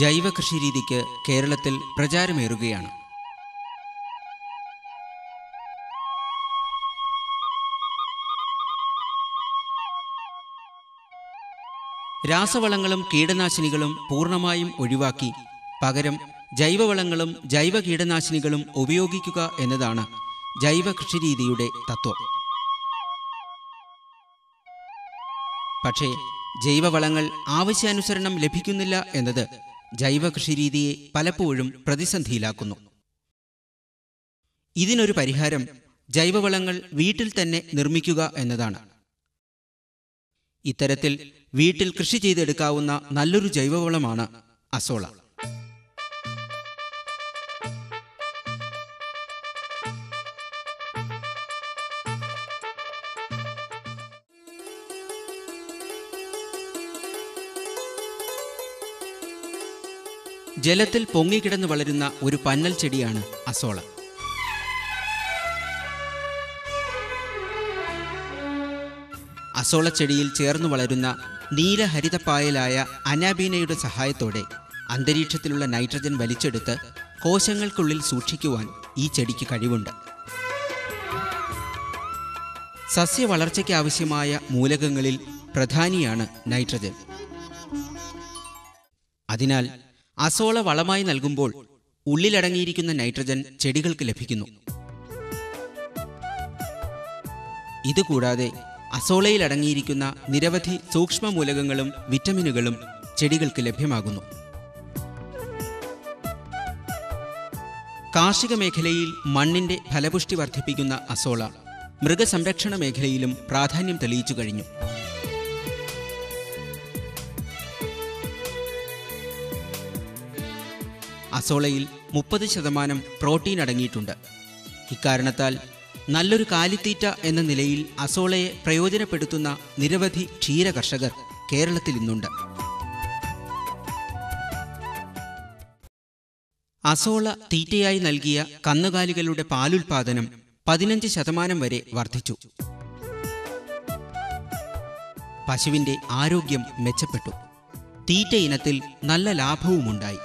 ജൈവ കൃഷിരീതിക്ക് കേരളത്തിൽ പ്രചാരമേറുകയാണ്. രാസവളങ്ങളും കീടനാശിനികളും പൂർണ്ണമായും ഒഴിവാക്കി പകരം ജൈവവളങ്ങളും ജൈവ കീടനാശിനികളും ഉപയോഗിക്കുക എന്നതാണ് ജൈവ കൃഷിരീതിയുടെ തത്വം. പക്ഷേ ജൈവവളങ്ങൾ ആവശ്യാനുസരണം ലഭിക്കുന്നില്ല എന്നത് ജൈവ കൃഷിരീതിയെ പലപ്പോഴും പ്രതിസന്ധിയിലാക്കുന്നു. ഇതിനൊരു പരിഹാരം ജൈവവളങ്ങൾ വീട്ടിൽ തന്നെ നിർമ്മിക്കുക എന്നതാണ്. ഇത്തരത്തിൽ വീട്ടിൽ കൃഷി ചെയ്തെടുക്കാവുന്ന നല്ലൊരു ജൈവവളമാണ് അസോള. ജലത്തിൽ പൊങ്ങിക്കിടന്ന് വളരുന്ന ഒരു പന്നൽ ചെടിയാണ് അസോള. അസോള ചെടിയിൽ ചേർന്നു വളരുന്ന നീലഹരിതപ്പായലായ അനാബീനയുടെ സഹായത്തോടെ അന്തരീക്ഷത്തിലുള്ള നൈട്രജൻ വലിച്ചെടുത്ത് കോശങ്ങൾക്കുള്ളിൽ സൂക്ഷിക്കുവാൻ ഈ ചെടിക്ക് കഴിവുണ്ട്. സസ്യവളർച്ചയ്ക്ക് ആവശ്യമായ മൂലകങ്ങളിൽ പ്രധാനിയാണ് നൈട്രജൻ. അതിനാൽ അസോള വളമായി നൽകുമ്പോൾ ഉള്ളിലടങ്ങിയിരിക്കുന്ന നൈട്രജൻ ചെടികൾക്ക് ലഭിക്കുന്നു. ഇതുകൂടാതെ അസോളയിൽ അടങ്ങിയിരിക്കുന്ന നിരവധി സൂക്ഷ്മ മൂലകങ്ങളും വിറ്റമിനുകളും ചെടികൾക്ക് ലഭ്യമാകുന്നു. കാർഷിക മേഖലയിൽ മണ്ണിന്റെ ഫലപുഷ്ടി വർദ്ധിപ്പിക്കുന്ന അസോള മൃഗസംരക്ഷണ മേഖലയിലും പ്രാധാന്യം തെളിയിച്ചു കഴിഞ്ഞു. അസോളയിൽ 30% പ്രോട്ടീൻ അടങ്ങിയിട്ടുണ്ട്. ഇക്കാരണത്താൽ നല്ലൊരു കാലിത്തീറ്റ എന്ന നിലയിൽ അസോളയെ പ്രയോജനപ്പെടുത്തുന്ന നിരവധി ക്ഷീര കർഷകർ കേരളത്തിൽ ഇന്നുണ്ട്. അസോള തീറ്റയായി നൽകിയ കന്നുകാലികളുടെ പാലുൽപാദനം 15% വരെ വർദ്ധിച്ചു. പശുവിന്റെ ആരോഗ്യം മെച്ചപ്പെട്ടു. തീറ്റ ഇനത്തിൽ നല്ല ലാഭവുമുണ്ടായി.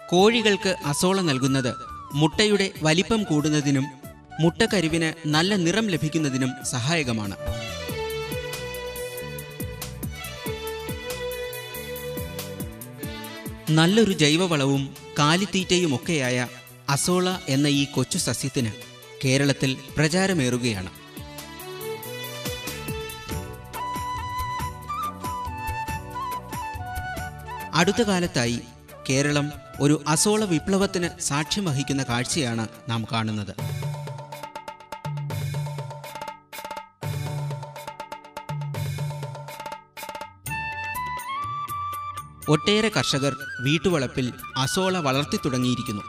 കോഴികൾക്ക് അസോള നൽകുന്നത് മുട്ടയുടെ വലിപ്പം കൂടുന്നതിനും മുട്ടക്കരുവിന് നല്ല നിറം ലഭിക്കുന്നതിനും സഹായകമാണ്. നല്ലൊരു ജൈവവളവും കാലിത്തീറ്റയുമൊക്കെയായ അസോള എന്ന ഈ കൊച്ചു സസ്യത്തിന് കേരളത്തിൽ പ്രചാരമേറുകയാണ്. അടുത്ത കാലത്തായി കേരളം ഒരു അസോള വിപ്ലവത്തിന് സാക്ഷ്യം വഹിക്കുന്ന കാഴ്ചയാണ് നാം കാണുന്നത്. ഒട്ടേറെ കർഷകർ വീട്ടുവളപ്പിൽ അസോള വളർത്തി തുടങ്ങിയിരിക്കുന്നു.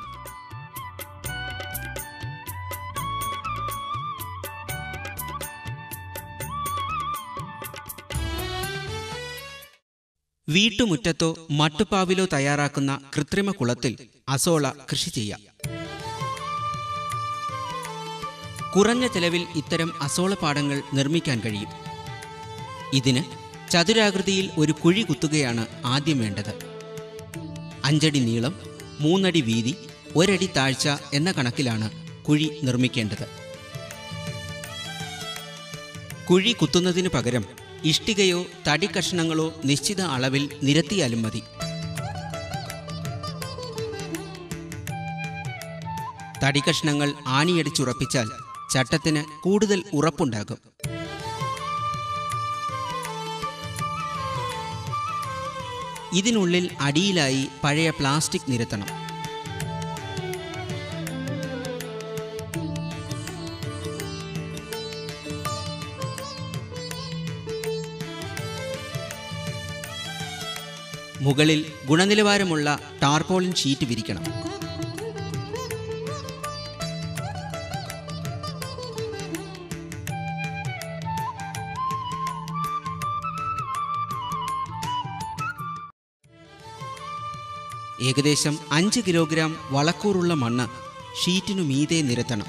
വീട്ടുമുറ്റത്തോ മട്ടുപ്പാവിലോ തയ്യാറാക്കുന്ന കൃത്രിമ കുളത്തിൽ അസോള കൃഷി ചെയ്യാം. കുറഞ്ഞ ചെലവിൽ ഇത്തരം അസോള പാടങ്ങൾ നിർമ്മിക്കാൻ കഴിയും. ഇതിന് ചതുരാകൃതിയിൽ ഒരു കുഴി കുത്തുകയാണ് ആദ്യം വേണ്ടത്. 5 അടി നീളം, 3 അടി വീതി, 1 അടി താഴ്ച എന്ന കണക്കിലാണ് കുഴി നിർമ്മിക്കേണ്ടത്. കുഴി കുത്തുന്നതിനു പകരം ഇഷ്ടികയോ തടിക്കഷ്ണങ്ങളോ നിശ്ചിത അളവിൽ നിരത്തിയാലും മതി. തടിക്കഷ്ണങ്ങൾ ആണിയടിച്ചുറപ്പിച്ചാൽ ചട്ടത്തിന് കൂടുതൽ ഉറപ്പുണ്ടാകും. ഇതിനുള്ളിൽ അടിയിലായി പഴയ പ്ലാസ്റ്റിക് നിരത്തണം. മുകളിൽ ഗുണനിലവാരമുള്ള ടാർപോളിൻ ഷീറ്റ് വിരിക്കണം. ഏകദേശം 5 കിലോഗ്രാം വളക്കൂറുള്ള മണ്ണ് ഷീറ്റിനു മീതെ നിരത്തണം.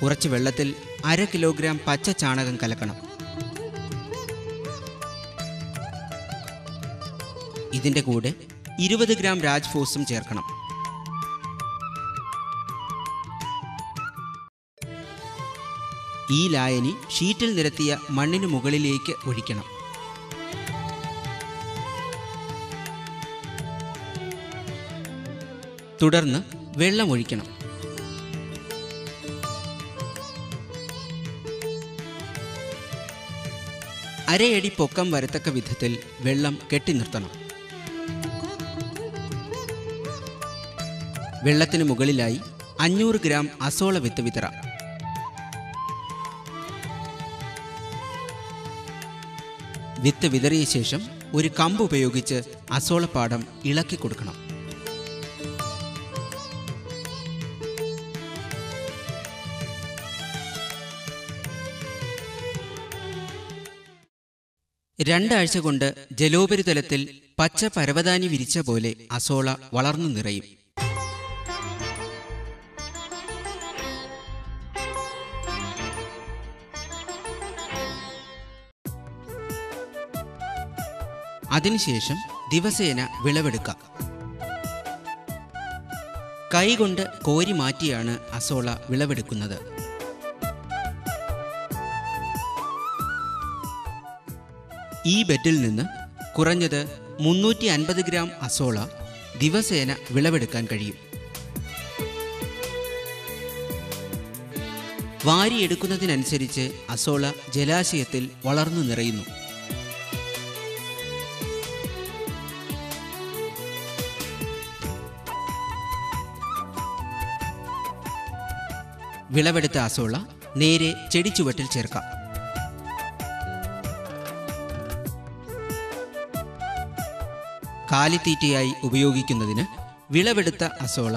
കുറച്ച് വെള്ളത്തിൽ 1/2 കിലോഗ്രാം പച്ച ചാണകം കലക്കണം. ഇതിൻ്റെ കൂടെ 20 ഗ്രാം രാജ്ഫോസും ചേർക്കണം. ഈ ലായനി ഷീറ്റിൽ നിരത്തിയ മണ്ണിനു മുകളിലേക്ക് ഒഴിക്കണം. തുടർന്ന് വെള്ളം ഒഴിക്കണം. അരയടി പൊക്കം വരത്തക്ക വിധത്തിൽ വെള്ളം കെട്ടി നിർത്തണം. വെള്ളത്തിന് മുകളിലായി 500 ഗ്രാം അസോള വിത്ത് വിതറാം. വിത്ത് വിതറിയ ശേഷം ഒരു കമ്പ് ഉപയോഗിച്ച് അസോളപ്പാടം ഇളക്കി കൊടുക്കണം. രണ്ടാഴ്ച കൊണ്ട് ജലോപരിതലത്തിൽ പച്ച പരവതാനി വിരിച്ച പോലെ അസോള വളർന്നു നിറയും. അതിനുശേഷം ദിവസേന വിളവെടുക്കാം. കൈകൊണ്ട് കോരി മാറ്റിയാണ് അസോള വിളവെടുക്കുന്നത്. ഈ ബെഡിൽ നിന്ന് കുറഞ്ഞത് 350 ഗ്രാം അസോള ദിവസേന വിളവെടുക്കാൻ കഴിയും. വാരിയെടുക്കുന്നതിനനുസരിച്ച് അസോള ജലാശയത്തിൽ വളർന്നു നിറയുന്നു. വിളവെടുത്ത അസോള നേരെ ചെടിച്ചുവട്ടിൽ ചേർക്കാം. കാലിത്തീറ്റയായി ഉപയോഗിക്കുന്നതിന് വിളവെടുത്ത അസോള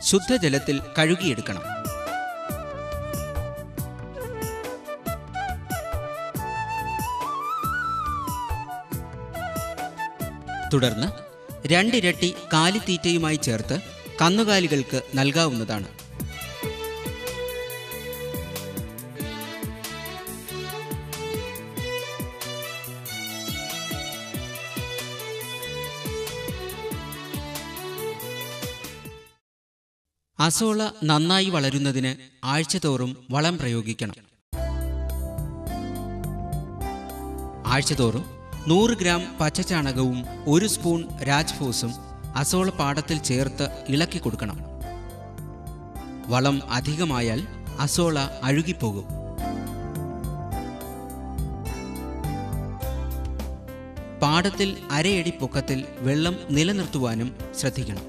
ശുദ്ധജലത്തിൽ കഴുകിയെടുക്കണം. തുടർന്ന് 2 ഇരട്ടി കാലിത്തീറ്റയുമായി ചേർത്ത് കന്നുകാലികൾക്ക് നൽകാവുന്നതാണ്. അസോള നന്നായി വളരുന്നതിന് ആഴ്ചതോറും വളം പ്രയോഗിക്കണം. ആഴ്ചതോറും 100 ഗ്രാം പച്ചച്ചാണകവും 1 സ്പൂൺ രാജ്ഫോസും അസോള പാടത്തിൽ ചേർത്ത് ഇളക്കി കൊടുക്കണം. വളം അധികമായാൽ അസോള അഴുകിപ്പോകും. പാടത്തിൽ അരയടി പൊക്കത്തിൽ വെള്ളം നിലനിർത്തുവാനും ശ്രദ്ധിക്കണം.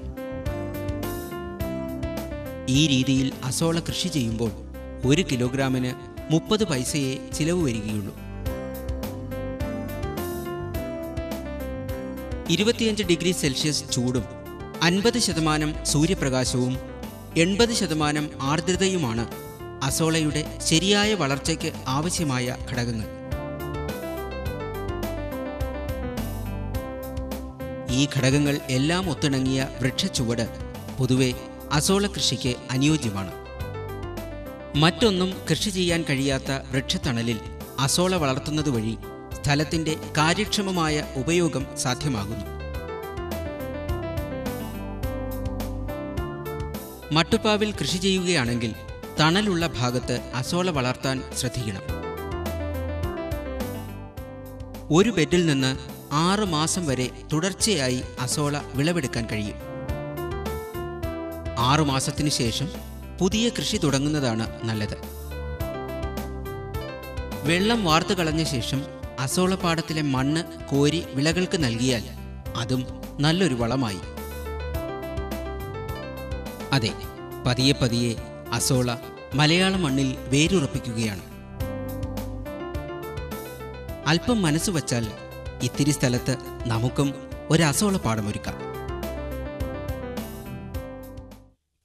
ഈ രീതിയിൽ അസോള കൃഷി ചെയ്യുമ്പോൾ 1 കിലോഗ്രാമിന് 30 പൈസയെ ചിലവ് വരികയുള്ളൂ. 25 ഡിഗ്രി സെൽഷ്യസ് ചൂടും 50% സൂര്യപ്രകാശവും 80% ആർദ്രതയുമാണ് അസോളയുടെ ശരിയായ വളർച്ചയ്ക്ക് ആവശ്യമായ ഘടകങ്ങൾ. ഈ ഘടകങ്ങൾ എല്ലാം ഒത്തിണങ്ങിയ വൃക്ഷച്ചുവട് പൊതുവെ അസോള കൃഷിക്ക് അനുയോജ്യമാണ്. മറ്റൊന്നും കൃഷി ചെയ്യാൻ കഴിയാത്ത വൃക്ഷത്തണലിൽ അസോള വളർത്തുന്നതുവഴി സ്ഥലത്തിൻ്റെ കാര്യക്ഷമമായ ഉപയോഗം സാധ്യമാകുന്നു. മട്ടുപ്പാവിൽ കൃഷി ചെയ്യുകയാണെങ്കിൽ തണലുള്ള ഭാഗത്ത് അസോള വളർത്താൻ ശ്രദ്ധിക്കണം. ഒരു ബെഡിൽ നിന്ന് 6 മാസം വരെ തുടർച്ചയായി അസോള വിളവെടുക്കാൻ കഴിയും. 6 മാസത്തിനു ശേഷം പുതിയ കൃഷി തുടങ്ങുന്നതാണ് നല്ലത്. വെള്ളം വാർത്തു കളഞ്ഞ ശേഷം അസോളപ്പാടത്തിലെ മണ്ണ് കോരി വിളകൾക്ക് നൽകിയാൽ അതും നല്ലൊരു വളമായി. അതെ, പതിയെ പതിയെ അസോള മലയാള മണ്ണിൽ വേരുറപ്പിക്കുകയാണ്. അല്പം മനസ്സുവച്ചാൽ ഇത്തിരി സ്ഥലത്ത് നമുക്കും ഒരു അസോളപ്പാടമൊരുക്കാം.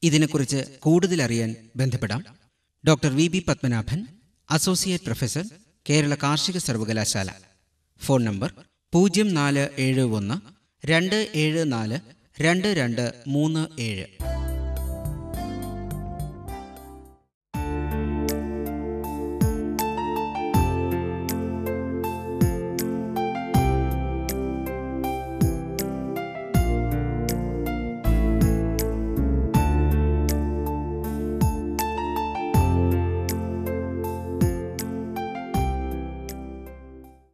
ഇതിനെക്കുറിച്ച് കൂടുതൽ അറിയാൻ ബന്ധപ്പെടാം. Doctor V Padmanabhan, associate professor, Kerala കാർഷിക സർവകലാശാല. Phone number 0471 274 2237.